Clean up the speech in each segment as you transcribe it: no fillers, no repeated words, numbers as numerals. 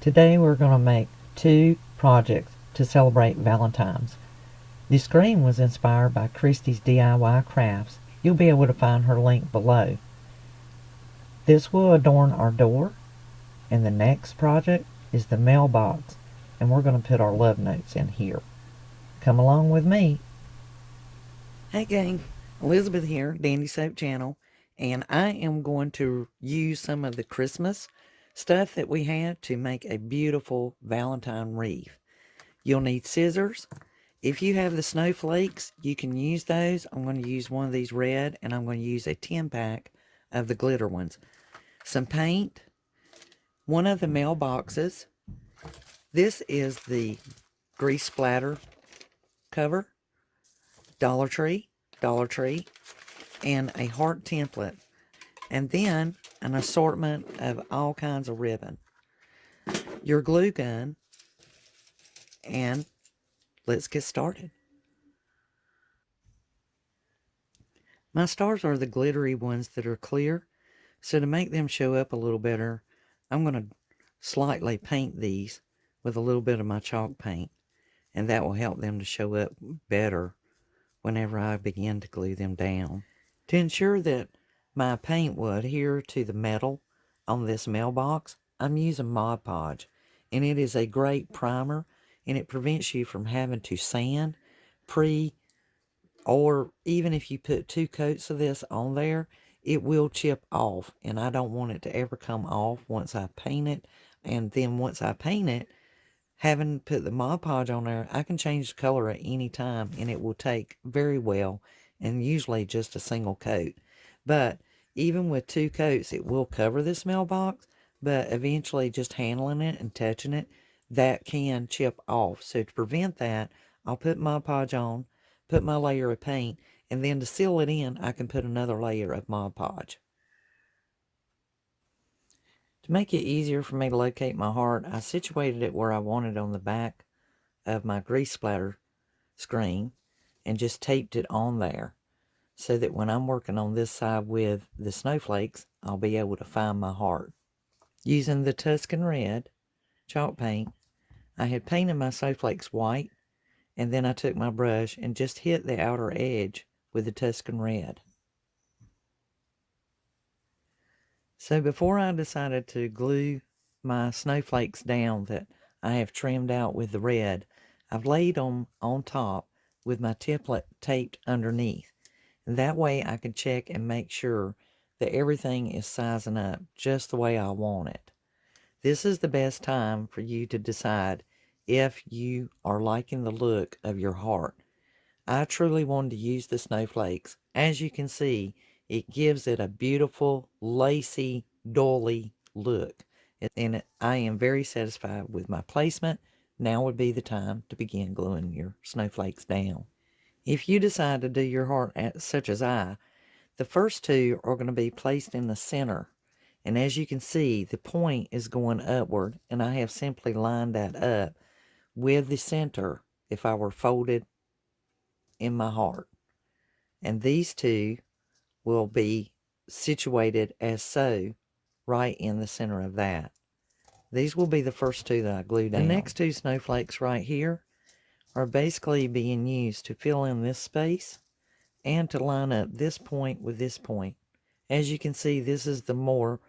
Today we're going to make two projects to celebrate Valentine's. The screen was inspired by Christy's DIY crafts. You'll be able to find her link below. This will adorn our door, and the next project is the mailbox, and we're going to put our love notes in here. Come along with me. Hey gang, Elizabeth here, Dandysoap Channel, and I am going to use some of the Christmas stuff that we had to make a beautiful Valentine wreath. You'll need scissors. If you have the snowflakes, you can use those. I'm going to use one of these red, and I'm going to use a 10-pack of the glitter ones. Some paint, one of the mailboxes. This is the grease splatter cover, Dollar Tree, and a heart template, and then an assortment of all kinds of ribbon, your glue gun, and let's get started. My stars are the glittery ones that are clear, so to make them show up a little better, I'm going to slightly paint these with a little bit of my chalk paint, and that will help them to show up better whenever I begin to glue them down. To ensure that my paint will adhere to the metal on this mailbox, I'm using Mod Podge, and it is a great primer, and it prevents you from having to sand, or even if you put 2 coats of this on there, it will chip off, and I don't want it to ever come off once I paint it. And then once I paint it, having put the Mod Podge on there, I can change the color at any time, and it will take very well, and usually just a single coat. But even with 2 coats, it will cover this mailbox, but eventually just handling it and touching it, that can chip off. So to prevent that, I'll put Mod Podge on, put my layer of paint, and then to seal it in, I can put another layer of Mod Podge. To make it easier for me to locate my heart, I situated it where I wanted on the back of my grease splatter screen and just taped it on there so that when I'm working on this side with the snowflakes, I'll be able to find my heart. Using the Tuscan Red chalk paint, I had painted my snowflakes white, and then I took my brush and just hit the outer edge with the Tuscan Red. So before I decided to glue my snowflakes down that I have trimmed out with the red, I've laid them on top with my template taped underneath. And that way I can check and make sure that everything is sizing up just the way I want it. This is the best time for you to decide if you are liking the look of your heart. I truly wanted to use the snowflakes. As you can see, it gives it a beautiful, lacy, doily look. And I am very satisfied with my placement. Now would be the time to begin gluing your snowflakes down. If you decide to do your heart such as I, the first 2 are going to be placed in the center. And as you can see, the point is going upward, and I have simply lined that up with the center if I were folded in my heart. And these 2 will be situated as so right in the center of that. These will be the first 2 that I glue down. The next 2 snowflakes right here are basically being used to fill in this space and to line up this point with this point. As you can see, this is the more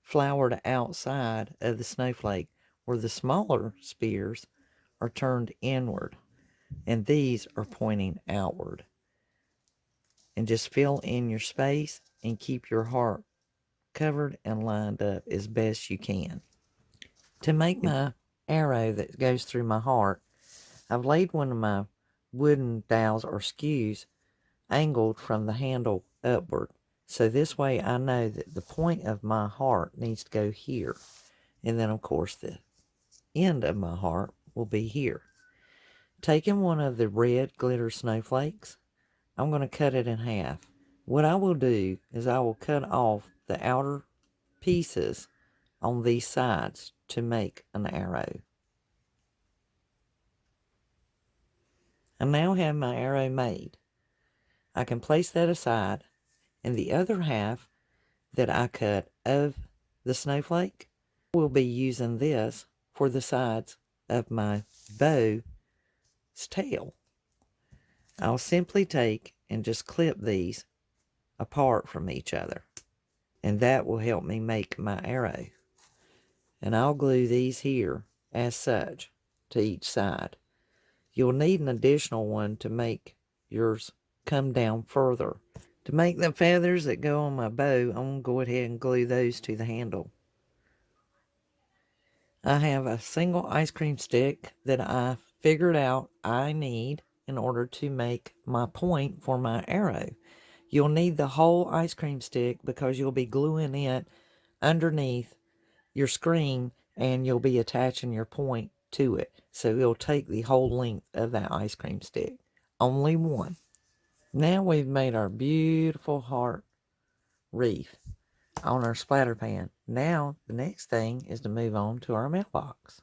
flowered outside of the snowflake, where the smaller spears are turned inward, and these are pointing outward. And just fill in your space and keep your heart covered and lined up as best you can. To make my arrow that goes through my heart, I've laid one of my wooden dowels or skews angled from the handle upward. So this way I know that the point of my heart needs to go here. And then of course the end of my heart will be here. Taking one of the red glitter snowflakes, I'm going to cut it in half. What I will do is I will cut off the outer pieces on these sides to make an arrow. I now have my arrow made. I can place that aside, and the other half that I cut of the snowflake, will be using this for the sides of my bow's tail. I'll simply take and just clip these apart from each other, and that will help me make my arrow. And I'll glue these here as such to each side. You'll need an additional one to make yours come down further. To make the feathers that go on my bow, I'm going to go ahead and glue those to the handle. I have a single ice cream stick that I figured out I need in order to make my point for my arrow. You'll need the whole ice cream stick because you'll be gluing it underneath your screen and you'll be attaching your point to it. So it'll take the whole length of that ice cream stick. Only one. Now we've made our beautiful heart wreath on our splatter pan. Now the next thing is to move on to our mailbox.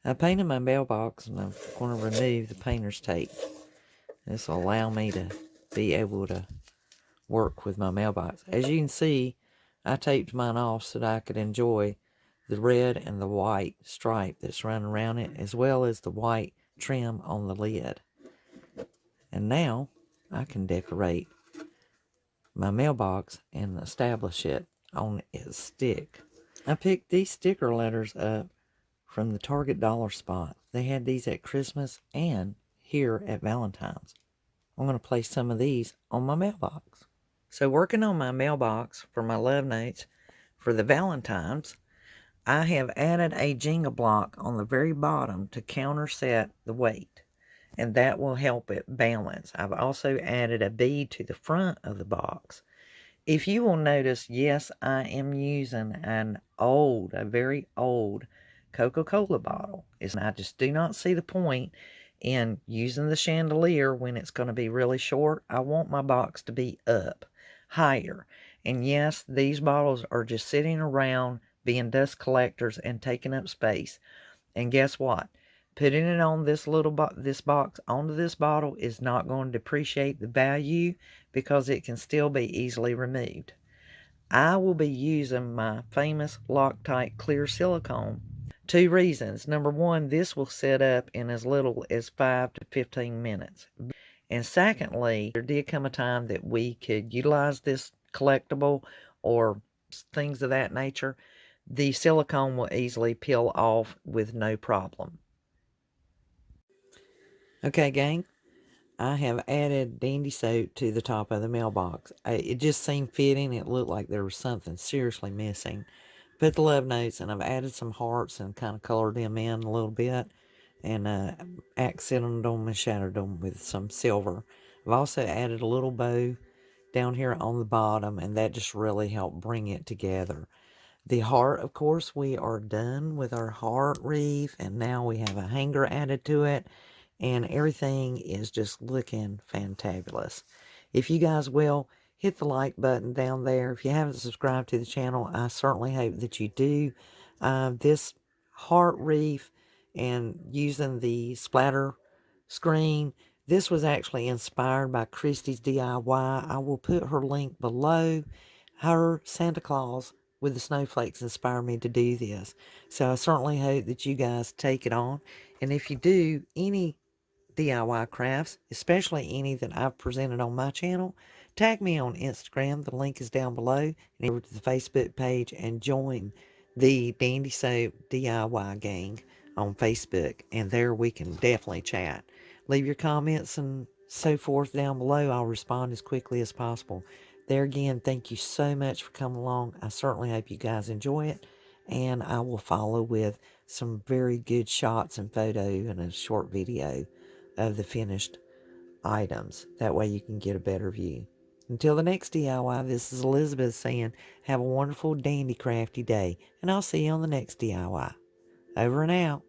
I painted my mailbox and I'm going to remove the painter's tape. This will allow me to be able to work with my mailbox. As you can see, I taped mine off so that I could enjoy the red and the white stripe that's running around it, as well as the white trim on the lid. And now I can decorate my mailbox and establish it on its stick. I picked these sticker letters up from the Target dollar spot. They had these at Christmas and here at Valentine's. I'm going to place some of these on my mailbox. So working on my mailbox for my love notes for the Valentines, I have added a Jenga block on the very bottom to counterset the weight, and that will help it balance. I've also added a bead to the front of the box. If you will notice, yes, I am using a very old Coca-Cola bottle. I just do not see the point in using the chandelier when it's going to be really short. I want my box to be up higher. And yes, these bottles are just sitting around being dust collectors and taking up space. And guess what? Putting it on this box onto this bottle is not going to depreciate the value because it can still be easily removed. I will be using my famous Loctite clear silicone. 2 reasons. Number one, this will set up in as little as 5 to 15 minutes. And secondly, there did come a time that we could utilize this collectible or things of that nature. The silicone will easily peel off with no problem. Okay, gang, I have added Dandysoap to the top of the mailbox. It just seemed fitting. It looked like there was something seriously missing. Put the love notes, and I've added some hearts and kind of colored them in a little bit and accented them and shadowed them with some silver. I've also added a little bow down here on the bottom, and that just really helped bring it together. The heart, of course, we are done with our heart wreath, and now we have a hanger added to it, and everything is just looking fantabulous. If you guys will, hit the like button down there. If you haven't subscribed to the channel, I certainly hope that you do. This heart wreath and using the splatter screen, this was actually inspired by Christy's DIY. I will put her link below. Her Santa Claus with the snowflakes inspired me to do this. So I certainly hope that you guys take it on. And if you do any DIY crafts, especially any that I've presented on my channel, tag me on Instagram. The link is down below. And over to the Facebook page and join the Dandysoap DIY gang on Facebook. And there we can definitely chat. Leave your comments and so forth down below. I'll respond as quickly as possible. There again, thank you so much for coming along. I certainly hope you guys enjoy it. And I will follow with some very good shots and photo and a short video of the finished items. That way you can get a better view. Until the next DIY, this is Elizabeth saying, have a wonderful, dandy, crafty day. And I'll see you on the next DIY. Over and out.